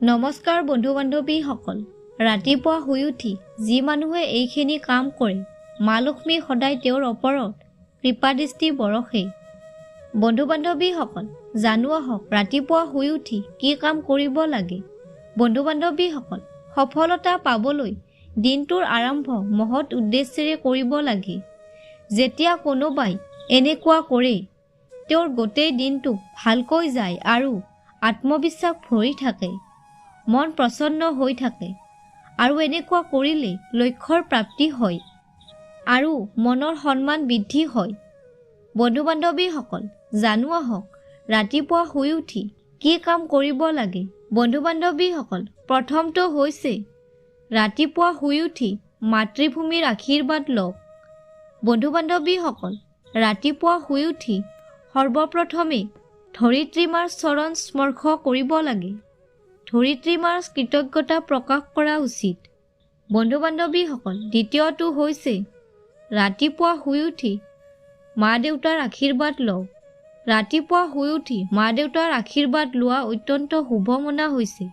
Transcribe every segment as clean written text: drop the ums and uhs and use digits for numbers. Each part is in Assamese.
নমস্কাৰ বন্ধু বান্ধৱীসকল। ৰাতিপুৱা শুই উঠি যি মানুহে এইখিনি কাম কৰে, মা লক্ষ্মী সদায় তেওঁৰ ওপৰত কৃপাদৃষ্টি বৰষে। বন্ধু বান্ধৱীসকল, জানো আহক ৰাতিপুৱা শুই উঠি কি কাম কৰিব লাগে। বন্ধু বান্ধৱীসকল, সফলতা পাবলৈ দিনটোৰ আৰম্ভ মহৎ উদ্দেশ্যেৰে কৰিব লাগে। যেতিয়া কোনোবাই এনেকুৱা কৰে, তেওঁৰ গোটেই দিনটো ভালকৈ যায় আৰু আত্মবিশ্বাস ভৰি থাকে, মন প্ৰসন্ন হৈ থাকে আৰু এনেকুৱা কৰিলে লক্ষ্যৰ প্ৰাপ্তি হয় আৰু মনৰ সন্মান বৃদ্ধি হয়। বন্ধু বান্ধৱীসকল, জানো আহক ৰাতিপুৱা শুই উঠি কি কাম কৰিব লাগে। বন্ধু বান্ধৱীসকল, প্ৰথমটো হৈছে ৰাতিপুৱা শুই উঠি মাতৃভূমিৰ আশীৰ্বাদ লওক। বন্ধু বান্ধৱীসকল, ৰাতিপুৱা শুই উঠি সৰ্বপ্ৰথমে ধৰিত্ৰী মাৰ চৰণ স্পৰ্শ কৰিব লাগে। ধৰিত্ৰী মাৰ কৃতজ্ঞতা প্ৰকাশ কৰা উচিত। বন্ধু বান্ধৱীসকল, দ্বিতীয়টো হৈছে ৰাতিপুৱা শুই উঠি মা দেউতাৰ আশীৰ্বাদ লওক। ৰাতিপুৱা শুই উঠি মা দেউতাৰ আশীৰ্বাদ লোৱা অত্যন্ত শুভ মনা হৈছে।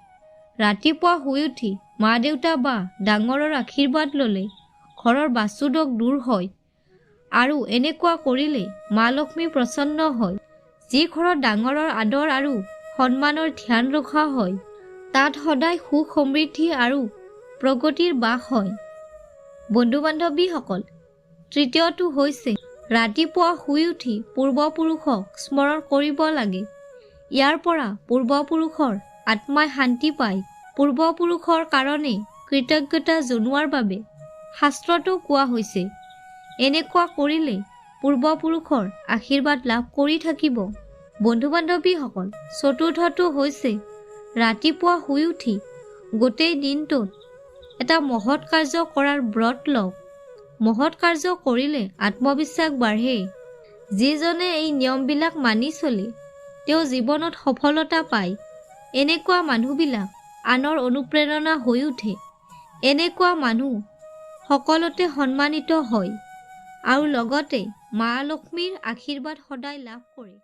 ৰাতিপুৱা শুই উঠি মা দেউতা বা ডাঙৰৰ আশীৰ্বাদ ল'লে ঘৰৰ বাস্তুদোষ দূৰ হয় আৰু এনেকুৱা কৰিলে মা লক্ষ্মী প্ৰসন্ন হয়। যি ঘৰত ডাঙৰৰ আদৰ আৰু সন্মানৰ ধ্যান ৰখা হয়, তাত সদায় সুখ সমৃদ্ধি আৰু প্ৰগতিৰ বাস হয়। বন্ধু বান্ধৱীসকল, তৃতীয়টো হৈছে ৰাতিপুৱা শুই উঠি পূৰ্বপুৰুষক স্মৰণ কৰিব লাগে। ইয়াৰ পৰা পূৰ্বপুৰুষৰ আত্মাই শান্তি পায়। পূৰ্বপুৰুষৰ কাৰণে কৃতজ্ঞতা জনোৱাৰ বাবে শাস্ত্ৰতো কোৱা হৈছে। এনেকুৱা কৰিলে পূৰ্বপুৰুষৰ আশীৰ্বাদ লাভ কৰি থাকিব। বন্ধু বান্ধৱীসকল, চতুৰ্থটো হৈছে ৰাতিপুৱা শুই উঠি গোটেই দিনটোত এটা মহৎ কাৰ্য কৰাৰ ব্ৰত লওক। মহৎ কাৰ্য কৰিলে আত্মবিশ্বাস বাঢ়ে। যিজনে এই নিয়মবিলাক মানি চলে, তেওঁ জীৱনত সফলতা পায়। এনেকুৱা মানুহবিলাক আনৰ অনুপ্ৰেৰণা হৈ উঠে। এনেকুৱা মানুহ সকলোতে সন্মানিত হয় আৰু লগতে মা লক্ষ্মীৰ আশীৰ্বাদ সদায় লাভ কৰে।